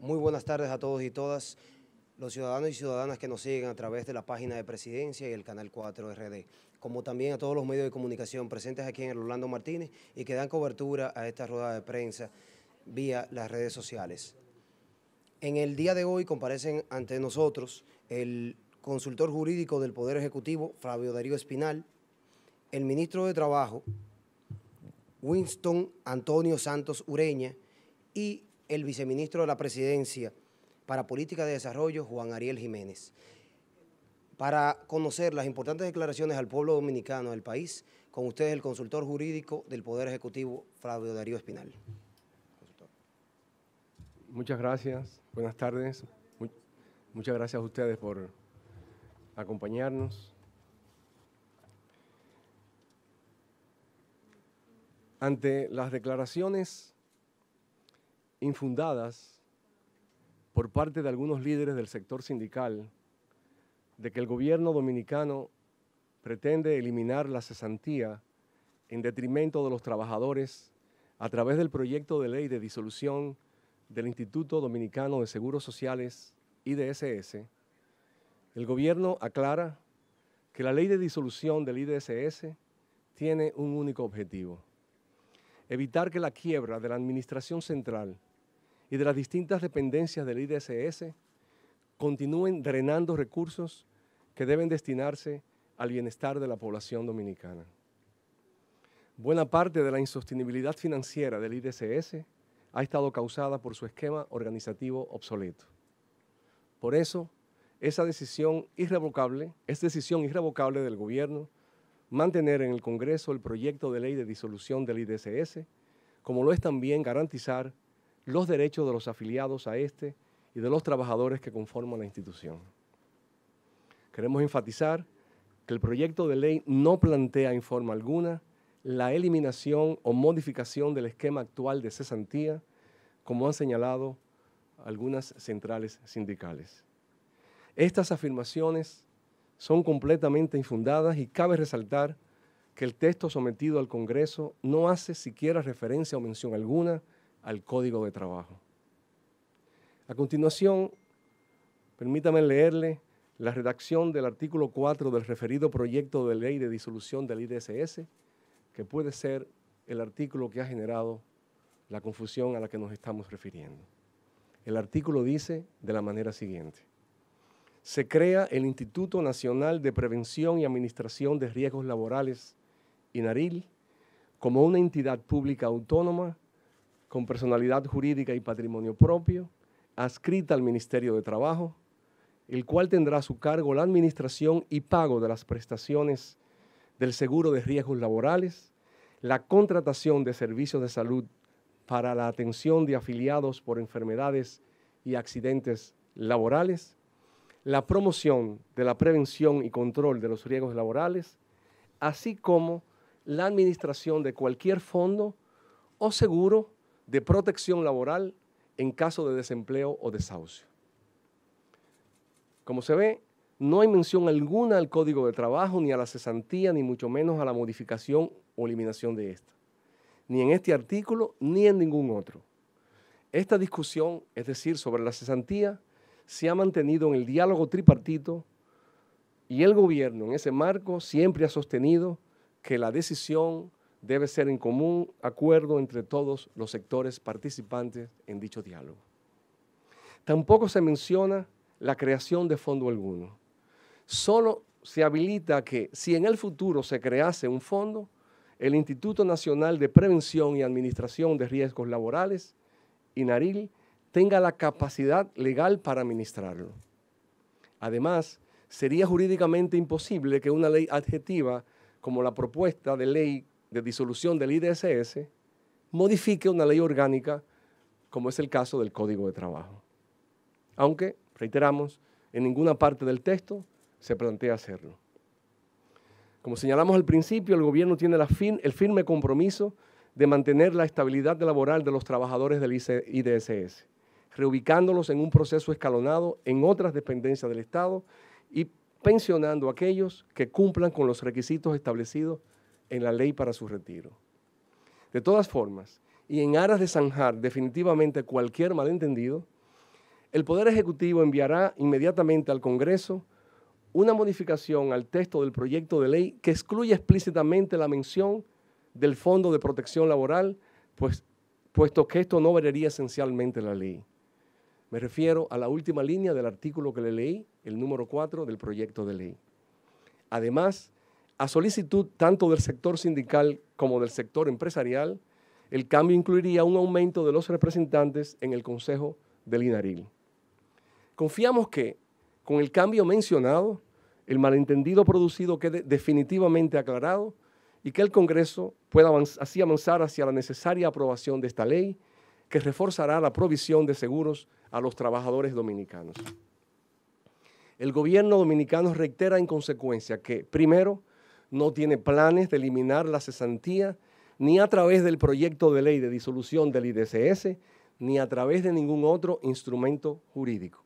Muy buenas tardes a todos y todas los ciudadanos y ciudadanas que nos siguen a través de la página de Presidencia y el Canal 4 RD, como también a todos los medios de comunicación presentes aquí en el Orlando Martínez y que dan cobertura a esta rueda de prensa vía las redes sociales. En el día de hoy comparecen ante nosotros el consultor jurídico del Poder Ejecutivo, Flavio Darío Espinal, el ministro de Trabajo, Winston Antonio Santos Ureña, y el viceministro de la Presidencia para Política de Desarrollo, Juan Ariel Jiménez, para conocer las importantes declaraciones al pueblo dominicano del país. Con ustedes el consultor jurídico del Poder Ejecutivo, Flavio Darío Espinal. Muchas gracias, buenas tardes. Muchas gracias a ustedes por acompañarnos. Ante las declaraciones infundadas por parte de algunos líderes del sector sindical de que el gobierno dominicano pretende eliminar la cesantía en detrimento de los trabajadores a través del proyecto de ley de disolución del Instituto Dominicano de Seguros Sociales, IDSS, el gobierno aclara que la ley de disolución del IDSS tiene un único objetivo: evitar que la quiebra de la administración central y de las distintas dependencias del IDSS continúen drenando recursos que deben destinarse al bienestar de la población dominicana. Buena parte de la insostenibilidad financiera del IDSS ha estado causada por su esquema organizativo obsoleto. Por eso, es decisión irrevocable del gobierno mantener en el Congreso el proyecto de ley de disolución del IDSS, como lo es también garantizar los derechos de los afiliados a este y de los trabajadores que conforman la institución. Queremos enfatizar que el proyecto de ley no plantea en forma alguna la eliminación o modificación del esquema actual de cesantía, como han señalado algunas centrales sindicales. Estas afirmaciones son completamente infundadas y cabe resaltar que el texto sometido al Congreso no hace siquiera referencia o mención alguna al Código de Trabajo. A continuación, permítame leerle la redacción del artículo 4 del referido proyecto de ley de disolución del IDSS, que puede ser el artículo que ha generado la confusión a la que nos estamos refiriendo. El artículo dice de la manera siguiente: se crea el Instituto Nacional de Prevención y Administración de Riesgos Laborales, INARIL, como una entidad pública autónoma con personalidad jurídica y patrimonio propio, adscrita al Ministerio de Trabajo, el cual tendrá a su cargo la administración y pago de las prestaciones del seguro de riesgos laborales, la contratación de servicios de salud para la atención de afiliados por enfermedades y accidentes laborales, la promoción de la prevención y control de los riesgos laborales, así como la administración de cualquier fondo o seguro de protección laboral en caso de desempleo o desahucio. Como se ve, no hay mención alguna al Código de Trabajo, ni a la cesantía, ni mucho menos a la modificación o eliminación de esta, ni en este artículo, ni en ningún otro. Esta discusión, es decir, sobre la cesantía, se ha mantenido en el diálogo tripartito y el gobierno en ese marco siempre ha sostenido que la decisión debe ser en común acuerdo entre todos los sectores participantes en dicho diálogo. Tampoco se menciona la creación de fondo alguno. Solo se habilita que, si en el futuro se crease un fondo, el Instituto Nacional de Prevención y Administración de Riesgos Laborales, INARIL, tenga la capacidad legal para administrarlo. Además, sería jurídicamente imposible que una ley adjetiva como la propuesta de ley de disolución del IDSS modifique una ley orgánica, como es el caso del Código de Trabajo. Aunque, reiteramos, en ninguna parte del texto se plantea hacerlo. Como señalamos al principio, el gobierno tiene el firme compromiso de mantener la estabilidad laboral de los trabajadores del IDSS, reubicándolos en un proceso escalonado en otras dependencias del Estado y pensionando a aquellos que cumplan con los requisitos establecidos en la ley para su retiro. De todas formas, y en aras de zanjar definitivamente cualquier malentendido, el Poder Ejecutivo enviará inmediatamente al Congreso una modificación al texto del proyecto de ley que excluye explícitamente la mención del Fondo de Protección Laboral, puesto que esto no variaría esencialmente la ley. Me refiero a la última línea del artículo que le leí, el número 4 del proyecto de ley. Además, a solicitud tanto del sector sindical como del sector empresarial, el cambio incluiría un aumento de los representantes en el Consejo del INARIL. Confiamos que, con el cambio mencionado, el malentendido producido quede definitivamente aclarado y que el Congreso pueda así avanzar hacia la necesaria aprobación de esta ley que reforzará la provisión de seguros a los trabajadores dominicanos. El gobierno dominicano reitera en consecuencia que, primero, no tiene planes de eliminar la cesantía ni a través del proyecto de ley de disolución del IDCS, ni a través de ningún otro instrumento jurídico.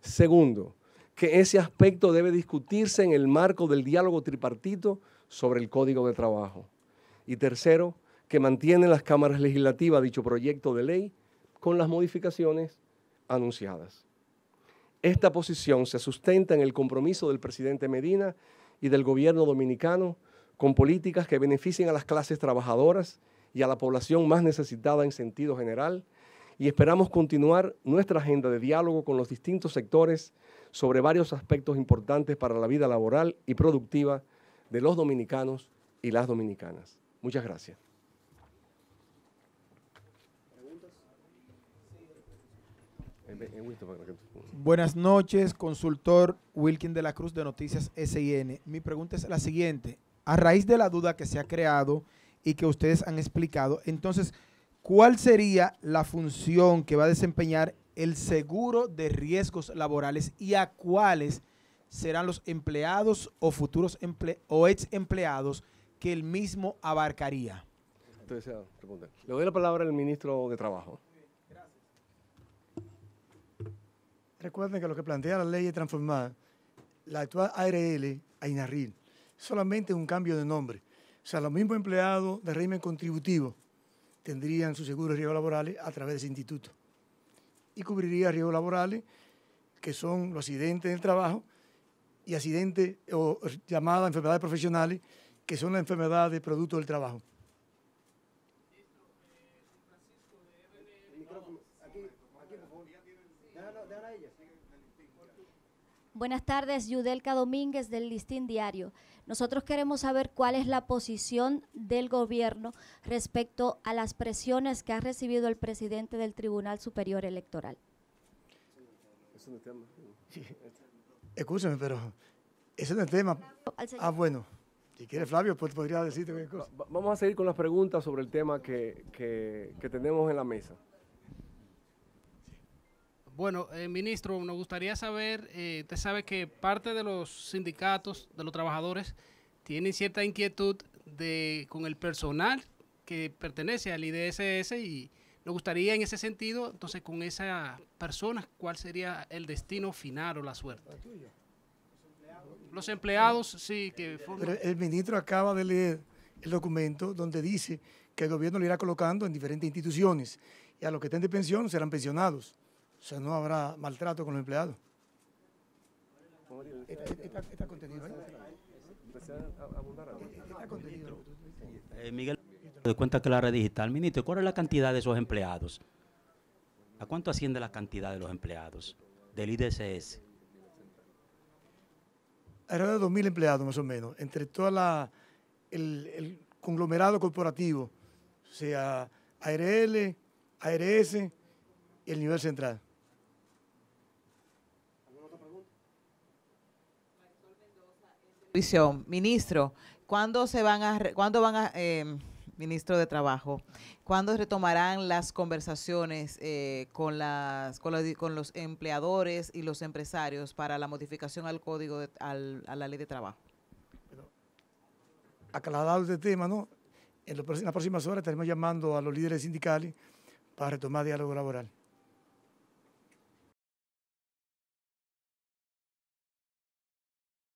Segundo, que ese aspecto debe discutirse en el marco del diálogo tripartito sobre el Código de Trabajo. Y tercero, que mantienen las cámaras legislativas dicho proyecto de ley con las modificaciones anunciadas. Esta posición se sustenta en el compromiso del presidente Medina y del gobierno dominicano con políticas que beneficien a las clases trabajadoras y a la población más necesitada en sentido general, y esperamos continuar nuestra agenda de diálogo con los distintos sectores sobre varios aspectos importantes para la vida laboral y productiva de los dominicanos y las dominicanas. Muchas gracias. Buenas noches, consultor Wilkin de la Cruz de Noticias SIN. Mi pregunta es la siguiente. A raíz de la duda que se ha creado y que ustedes han explicado, entonces, ¿cuál sería la función que va a desempeñar el seguro de riesgos laborales y a cuáles serán los empleados o futuros ex empleados que el mismo abarcaría? Entonces, le doy la palabra al ministro de Trabajo. Recuerden que lo que plantea la ley es transformar la actual ARL a INARIL. Solamente un cambio de nombre. O sea, los mismos empleados de régimen contributivo tendrían su seguro de riesgos laborales a través de ese instituto. Y cubriría riesgos laborales que son los accidentes del trabajo y accidentes o llamadas enfermedades profesionales, que son las enfermedades producto del trabajo. Buenas tardes, Yudelka Domínguez del Listín Diario. Nosotros queremos saber cuál es la posición del gobierno respecto a las presiones que ha recibido el presidente del Tribunal Superior Electoral. Sí. Escúchame, pero ese no es el tema. Bueno, si quiere Flavio, pues podría decirte cualquier cosa. Vamos a seguir con las preguntas sobre el tema que tenemos en la mesa. Bueno, ministro, nos gustaría saber, usted sabe que parte de los sindicatos, de los trabajadores, tienen cierta inquietud con el personal que pertenece al IDSS y nos gustaría en ese sentido, entonces con esas personas, ¿cuál sería el destino final o la suerte? Los empleados, sí, que forman... Pero el ministro acaba de leer el documento donde dice que el gobierno lo irá colocando en diferentes instituciones y a los que estén de pensión serán pensionados. O sea, no habrá maltrato con los empleados. Está contenido, ¿eh? Está contenido. Miguel, de cuenta que la red digital, ministro, ¿cuál es la cantidad de esos empleados? ¿A cuánto asciende la cantidad de los empleados del IDSS? Alrededor de 2.000 empleados más o menos, entre todo el conglomerado corporativo, o sea, ARL, ARS y el nivel central. Ministro, ministro de Trabajo, ¿cuándo retomarán las conversaciones con los empleadores y los empresarios para la modificación al código, a la ley de trabajo? Aclarado este tema, ¿no? En las próximas horas estaremos llamando a los líderes sindicales para retomar diálogo laboral.